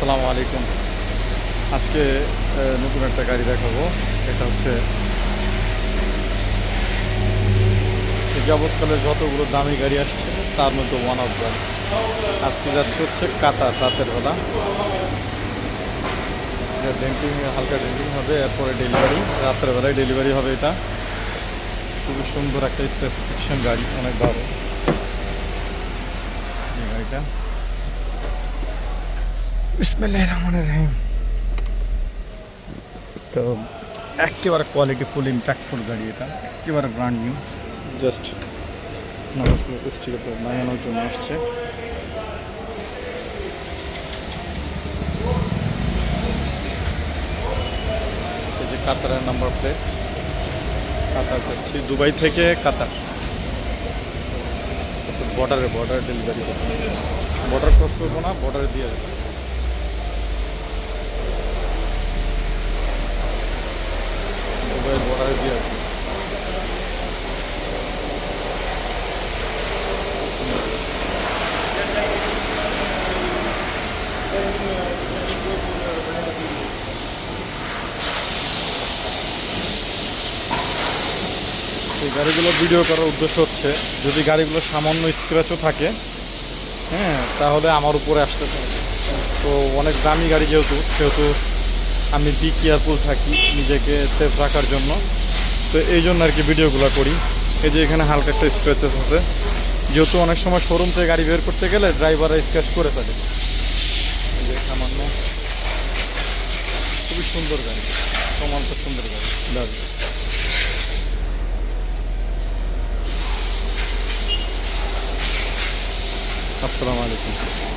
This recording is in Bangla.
আসসালামু আলাইকুম। আজকে নতুন একটা গাড়ি দেখাবো। এটা হচ্ছে এই যাবৎকালে যতগুলো দামি গাড়ি আসছে তার মধ্যে ওয়ান অফ দ্য। আজকে যাচ্ছে হচ্ছে কাতার রাতের বেলা। ডেন্টিং হালকা ডেন্টিং হবে, এরপরে ডেলিভারি রাতের বেলায় ডেলিভারি হবে। এটা খুবই সুন্দর একটা স্পেসিফিকেশন গাড়ি, অনেক ভালো এই গাড়িটা। বিসমিল্লাহির রহমানির রহিম। তো একেবারে কোয়ালিটি ফুল ইম্প্যাক্টফুল গাড়ি, এটা একেবারে ব্র্যান্ড নিউ। জাস্ট নামাজ স্টিকের বানানোর জন্য আসছে। এই যে কাতারের নাম্বার প্লেট, কাতার যাচ্ছি দুবাই থেকে কাতার। বর্ডার ডেলিভারি করবো, বর্ডার ক্রস করবো না, বর্ডারে দিয়ে যাবো। দুবাইয়ের বর্ডারে দিয়ে যাবো। এই গাড়িগুলো ভিডিও করার উদ্দেশ্য হচ্ছে, যদি গাড়িগুলো সামান্য স্ক্র্যাচও থাকে, হ্যাঁ, তাহলে আমার উপরে আসতে পারে। তো অনেক দামি গাড়ি সেহেতু আমি বি কেয়ারফুল থাকি নিজেকে সেফ রাখার জন্য। তো এই জন্য আর কি ভিডিওগুলো করি। এই যে এখানে হালকা একটা স্ক্র্যাচেস আছে, যেহেতু অনেক সময় শোরুম থেকে গাড়ি বের করতে গেলে ড্রাইভাররা স্ক্র্যাচ করে ফেলে। এই যে সামান্য, খুবই সুন্দর গাড়ি, সমান্ত সুন্দর গাড়ি। আসসালামু আলাইকুম।